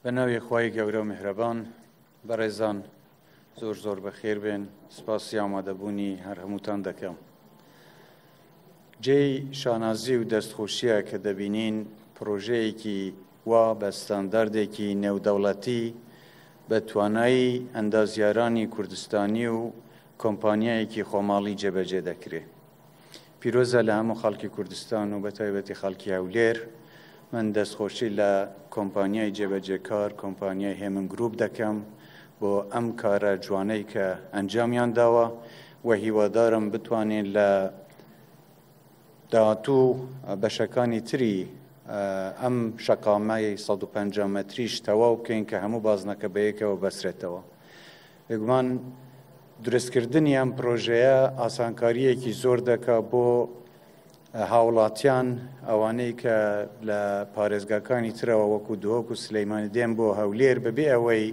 بناوی خواهی گەورە و میهرەبان بەڕێزان زۆر بەخێر بێن سپاسی ئامادەبوونی هەر هەمووتان دەکەم. جێی شانازی و دەستخۆشیە کە دەبینین پرۆژەیەکی وا بە ستانداردێکی نێودەوڵەتی بە توانایی ئەندازیارانی کوردستانی و کۆمپانیایەکی خۆماڵی جێبەجێ دەکرێت. پیرۆزە لە هەموو خەڵکی کوردستان و بەتایبەتی خەڵکی هەولێر من دەستخۆشی لە کۆمپانیای جێبەجێکار کۆمپانیای هێمن گروپ دەکەم بۆ ئەم کارە جوانەی کە ئەنجامیان داوە و هیوادارم بتوانین لە داهاتوو بەشەکانی تری ئەم شەقامەی 150 مەتریش تەواو بکەین کە هەموو بازنەکە بەیەکەوە بەسرێتەوە. بێگومان دروستکردنی ئەم پرۆژەیە ئاسانکاریەکی زۆر دەکا بۆ هاوڵاتیان ئەوانەی کە لە پارێزگاکانی ترەوە وەکو دۆک و سلەیمانی دێن بۆ هەولێر بەبێ ئەوەی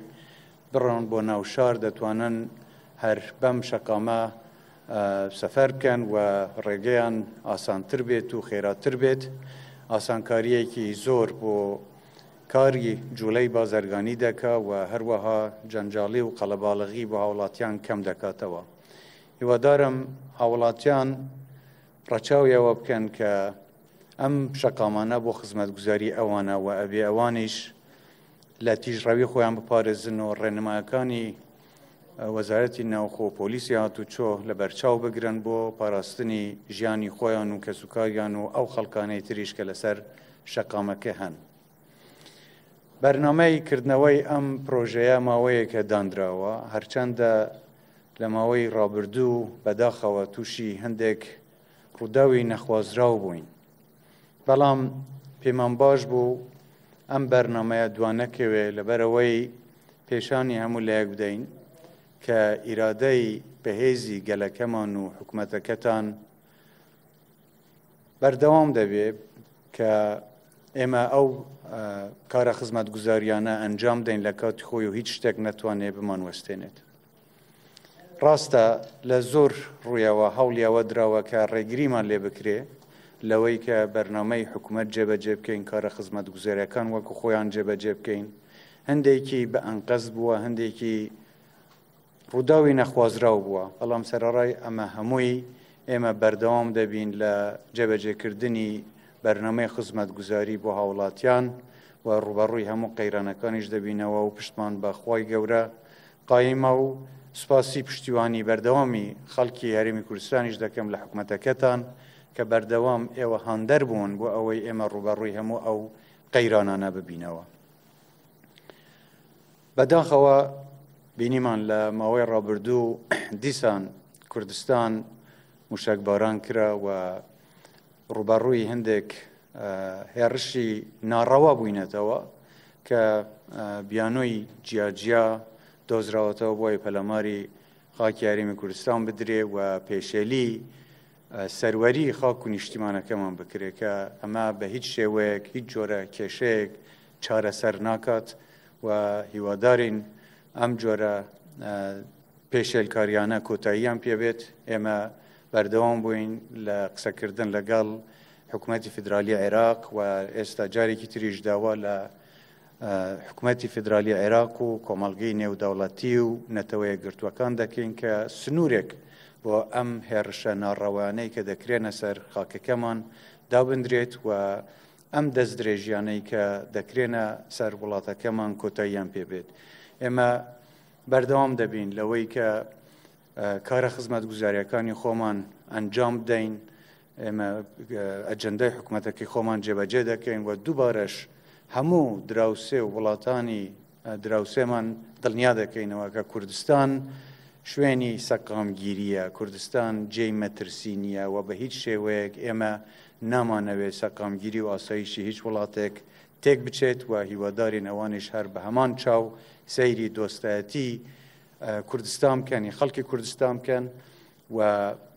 بڕۆن بۆ ناو شار دەتوانن هەر بەم شەقامە سەفەر بکەن و ڕێگەیان ئاسانتر بێت و خێراتر بێت. ئاسانکاریەکی زۆر بۆ کاری جوڵەی بازرگانی دەکا و هەروەها جەنجاڵی و قەڵەباڵغی بۆ هاوڵاتیان کەم دەکاتەوە. هیوادارم هاوڵاتیان ڕەچاویەوە بکەن کە ئەم شەقامانە بۆ خزمەتگوزاری ئەوانە و ئەبێ ئەوانیش لە تیژڕەوی خۆیان بپارێزن و ڕێنمایەکانی وەزارەتی ناوخۆ و پۆلیسی هاتوچۆ لە بەرچاو بگرن بۆ پاراستنی ژیانی خۆیان و کەسوکاریان و ئەو خەڵکانەی تریش کە لەسەر شەقامەکە هەن. بەرنامەی کردنەوەی ئەم پرۆژەیە ماوەیەکە دانراوە، هەرچەندە لە ماوەی ڕابردوو بەداخەوە تووشی هەندێک ڕووداوی نەخوازراو بووین. بەڵام پێمان باش بوو ئەم بەرنامەیە دوانەکەوێ لەبەرەوەی پێشانی هەموو لایەک بدەین کە ئیرادەی بەهێزی گەلەکەمان و حکوومەتەکەتان بەردەوام دەبێت کە ئێمە ئەو کارە خزمەتگوزاریانە ئەنجام دەین لە کاتی خۆی و هیچ شتێک نەتوانێت بمان وەستێنێت. ڕاستە لە زۆر ڕوویەوە هەوڵیەوە دراوە کە ڕێگریمان لێ بکرێ لەوەی کە بەرنامەی حکوومەت جێبەجێ بکەین، کارە خزمەتگوزاریەکان وەکو خۆیان جێبەجێ بکەین. هەندێکی بە ئەنقەز بووە، هەندێکی ڕووداوی نەخوازراو بووە، بەڵام سەرەڕای ئەمە هەمووی ئێمە بەردەوام دەبین لە جێبەجێکردنی بەرنامەی خزمەتگوزاری بۆ هاوڵاتیان و ڕوبەڕووی هەموو قەیرانەکانیش دەبینەوە و پشتمان بە خوای گەورە قایمە و سوپاسی پشتیوانی بەردەوامی خەڵکی هەرێمی کوردستانیش دەکەم لە حکوومەتەکەتان کە بەردەوام ئێوە هاندەر بوون بۆ ئەوەی ئێمە ڕوبەڕووی هەموو ئەو قەیرانانە ببینەوە. بەداخەوە بینیمان لە ماوەی ڕابردوو دیسان کوردستان موشکباران کرا و ڕوبەڕووی هەندێک هێرشی ناڕەوا بووینەتەوە کە بیانۆی جیاجیا دۆزراوەتەوە بۆی پەلەماری خاکی هەرێمی کوردستان بدرێ و پێشێلی سەروەری خاک و نیشتیمانەکەمان بکرێت کە ئەمە بە هیچ شێوەیەک هیچ جۆرە کێشەیەک چارەسەر ناکات و هیوادارین ئەم جۆرە پێشێلکاریانە کۆتاییان پێبێت. ئێمە بەردەوام بووین لە قسەکردن لەگەڵ حکوومەتی فیدرالی عێراق و ئێستا جارێکی تریش داوا لە حکوومەتی فیدرالی عێراق و کۆمەڵگەی نێودەوڵەتی و نەتەوەیە گرتووەکان دەکەین کە سنوورێک بۆ ئەم هێرشە ناڕەوانەی کە دەکرێنە سەر خاکەکەمان دابدرێت و ئەم دەست درێژیانەی کە دەکرێنە سەر وڵاتەکەمان کۆتاییان پێبێت. ئێمە بەردەوام دەبین لەوەی کە کارە خزمەتگوزاریەکانی خۆمان ئەنجام بدەین، ئێمە ئەجەندای حکوومەتەکەی خۆمان جێبەجێ دەکەین و دووبارەش هەموو دراوسێ و وڵاتانی دراوسێمان دڵنیا دەکەینەوە کە کوردستان شوێنی سەقامگیریە، کوردستان جێی مەترسی نییە و بە هیچ شێوەیەک ئێمە نامانەوێت سەقامگیری و ئاسایشی هیچ وڵاتێک تێک بچێت و هیوادارین ئەوانش هەر بە هەمان چاو سەیری دۆستایەتی کوردستان بکەنی خەڵکی کوردستان بکەن و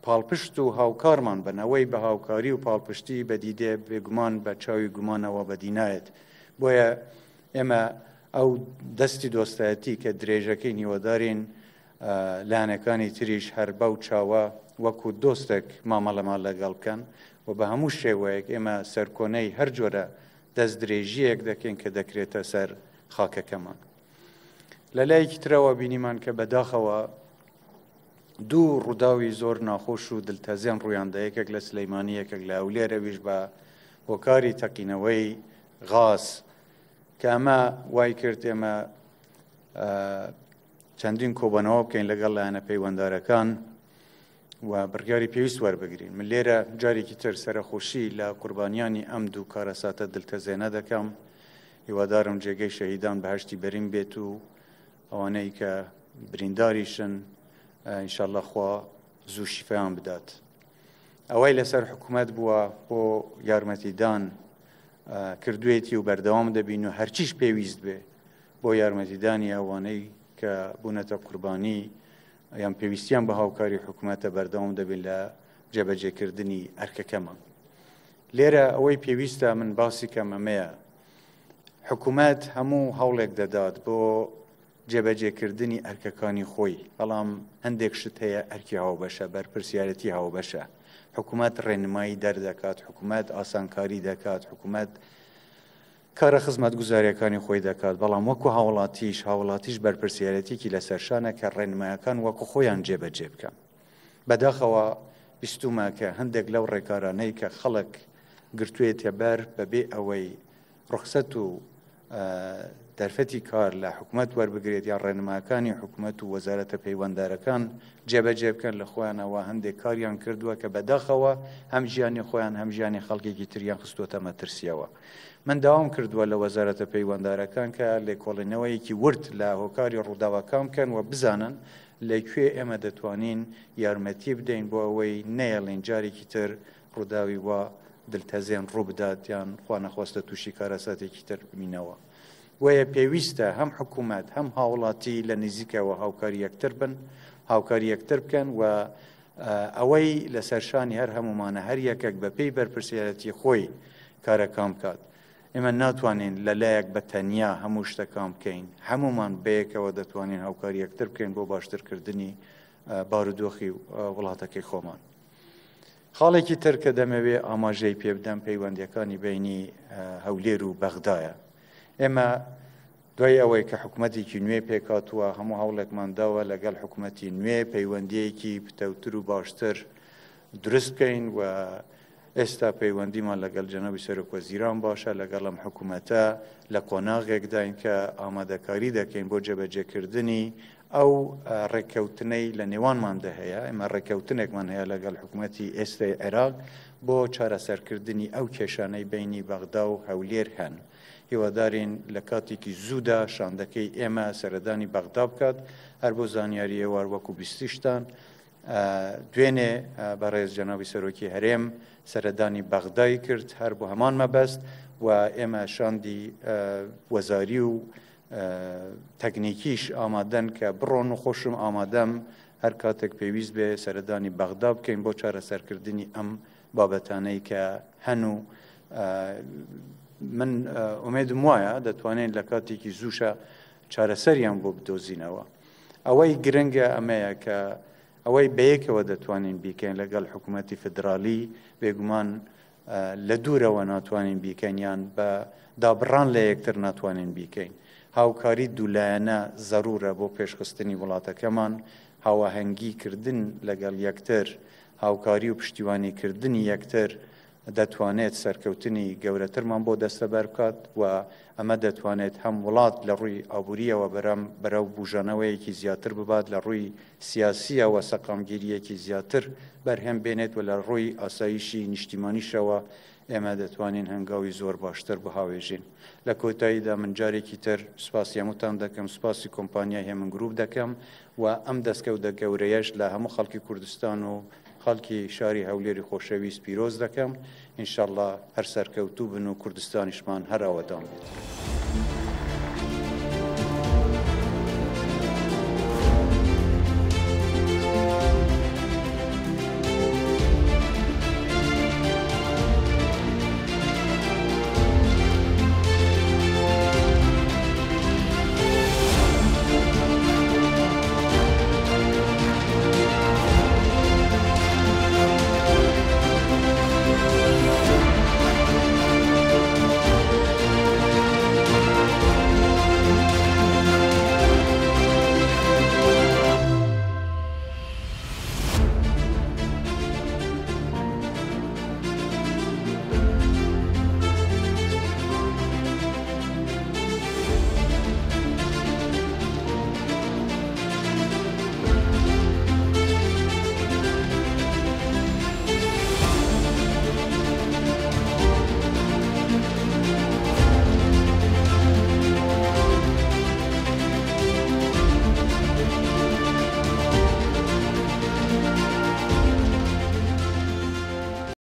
پاڵپشت و هاوکارمان بنەوەی بە هاوکاری و پاڵپشتی بەدیدێ بێگومان بە چاوی گومانەوە بەدینایەت. بۆیە ئێمە ئەو دەستی دۆستایەتی کە درێژەکەی هیوادارین لایەنەکانی تریش هەر بەو چاوە وەکو دۆستێک مامەڵەمان لەگەڵ بکەن و بە هەموو شێوەیەک ئێمە سەرکۆنەی هەر جۆرە دەست درێژیەک دەکەین کە دەکرێتە سەر خاکەکەمان. لە لایەکی ترەوە بینیمان کە بەداخەوە دوو ڕووداوی زۆر ناخۆش و دڵتەزیان ڕوویاندا، یەکێک لە سلەیمانی، یەکێک لە ئەولێرەویش بە هۆکاری تەقینەوەی غاز کە ئەمە وای کرد ئێمە چەندین کۆبنەوە بکەین لەگەڵ لایەنە پەیوەنددارەکان و بڕیاری پێویست وەربگرین. من لێرە جارێکی تر سەرخۆشی لە قوربانیانی ئەم دوو کارەساتە دڵتەزێنە دەکەم. هیوادارم جێگەی شەهیدان بەهەشتی بەرین بێت و ئەوانەی کە برینداریشن ئینشاءالله خوا زوو شیفایان بدات. ئەوەی لەسەر حکوومەت بووە بۆ یارمەتیدان کردوێتی و بەردەوام دەبین و هەرچیش پێویست بێ بۆ یارمەتیدانی ئەوانەی کە بوونەتە قوربانی یان پێویستیان بە هاوکاری حکوومەتە بەردەوام دەبین لە جێبەجێکردنی ئەرکەکەمان. لێرە ئەوەی پێویستە من باسی کەم ئەمەیە، حکوومەت هەموو هەوڵێک دەدات بۆ جێبەجێکردنی ئەرکەکانی خۆی، بەڵام هەندێک شت هەیە ئەرکی هاوبەشە، بەرپرسیارەتی هاوبەشە. حکوومەت ڕێنمایی دەردەکات، حکوومەت ئاسانکاری دەکات، حکوومەت کارە خزمەت گوزاریەکانی خۆی دەکات، بەڵام وەکو هاوڵاتیش بەرپرسیارەتێکی لەسەرشانە کە ڕێنمایەکان وەکو خۆیان جێبەجێ بکەن. بەداخەوە بیستومە کە هەندێک لەو ڕێکارانەی کە خەڵک گرتوێتە بەر بەبێ ئەوەی ڕخسەت و دەرفەتی کار لە حکوومەت وەربگرێت یا ڕێنماکانی حکوومەت و وەزارەتە پەیوەنددارەکان جێبەجێ بکەن لە خۆیانەوە هەندێک کاریان کردووە کە بەداخەوە هەم ژیانی خۆیان هەم ژیانی خەڵکێکی تریان خستوتە مەترسیەوە. من داوام کردووە لە وەزارەتە پەیوەنددارەکان کە لێکۆڵینەوەیەکی ورد لە هۆکاری ڕووداوەکان بکەن و بزانن لەکوێ ئێمە دەتوانین یارمەتی بدەین بۆ ئەوەی نەیەڵین جارێکی تر ڕووداوی وە دڵتەزێن ڕوو بدات یان خوا نەخواستە تووشی کارەساتێکی تر بمینەوە. وەیە پێویستە هەم حکوومەت هەم هاوڵاتی لە نزیکەوە هاوکاری یەکتر بن، هاوکاری یەکتر بکەن و ئەوەی لەسەرشانی هەر هەمومانە هەر یەکێک بە پێی بەرپرسیارەتی خۆی کارەکان بکات. ئێمە ناتوانین لەلایەک بە تەنیا هەموو شتەکان بکەین، هەمومان بەیەکەوە دەتوانین هاوکاری یەکتر بکەین بۆ باشترکردنی بارودۆخی وڵاتەکەی خۆمان. خاڵێکی تر کە دەمەوێ ئاماژەی پێ بدەم پەیوەندیەکانی بینی هەولێر و بەغدایە. ئێمە دوای ئەوەی کە حکوومەتێکی نوێ پێکاتووە هەموو هەوڵێکمان داوە لەگەڵ حکوومەتی نوێ پەیوەندیەکی پتەوتر و باشتر دروست بکەین و ئێستا پەیوەندیمان لەگەڵ جەنابی سەرۆکوەزیران باشە، لەگەڵ ئەم حکوومەتە لە قۆناغێکداین کە ئامادەکاری دەکەین بۆ جێبەجێکردنی ئەو ڕێککەوتنەی لە نێوانماندا هەیە. ئێمە ڕێککەوتنێکمان هەیە لەگەڵ حکوومەتی ئێستای عێراق بۆ چارەسەرکردنی ئەو کێشانەی بینی بەغدا و هەولێر هەن. هیوادارین لە کاتێکی زوودا شاندەکەی ئێمە سەردانی بەغدا بکات، هەر بۆ زانیاری ئێوار وەکو بیستیشتان. دوێنێ بەڕێز جەنابی سەرۆکی هەرێم سەردانی بەغدای کرد، هەر بۆ هەمان مەبەست و ئێمە شاندی وەزاری و تەکنیکیش ئامادەن کە بڕۆن و خۆشم ئامادەم هەر کاتێک پێویست بێ سەردانی بەغدا بکەین بۆ چارەسەرکردنی ئەم بابەتانەی کە هەن و من ئومێدم وایە دەتوانین لە کاتێکی زووشە چارەسەریان بۆ بدۆزینەوە. ئەوەی گرنگە ئەمەیە کە ئەوەی بەیەکەوە دەتوانین بیکەین لەگەڵ حکوومەتی فدرالی بێگومان لە دوورەوە ناتوانین بیکەین یان بە دابڕان لە یەکتر ناتوانین بیکەین. هاوکاری دوولایەنە زەرورە بۆ پێشخستنی وڵاتەکەمان، هاوەهەنگیکردن لەگەڵ یەکتر، هاوکاری و پشتیوانیکردنی یەکتر دەتوانێت سەرکەوتنی گەورەترمان بۆ دەستەبەر بکات و ئەمە دەتوانێت هەم وڵات لە ڕووی ئابووریەوە بەرەو بوژانەوەیەکی زیاتر ببات، لە ڕووی سیاسیەوە سەقامگیریەکی زیاتر بەرهەم بێنێت و لە ڕووی ئاسایشی نیشتیمانیشەوە ئێمە دەتوانین هەنگاوی زۆر باشتر بهاوێژین. لە کۆتاییدا من جارێکی تر سپاسی هەمووتان دەکەم، سپاسی کۆمپانیای هێمن گروپ دەکەم و ئەم دەستکەوتە گەورەیەش لە هەموو خەڵکی کوردستان و خەڵکی شاری هەولێری خۆشەویست پیرۆز دەکەم. ئینشاءالله هەر سەرکەوتوو بن و کوردستانیشمان هەر ئەوەدان بێت.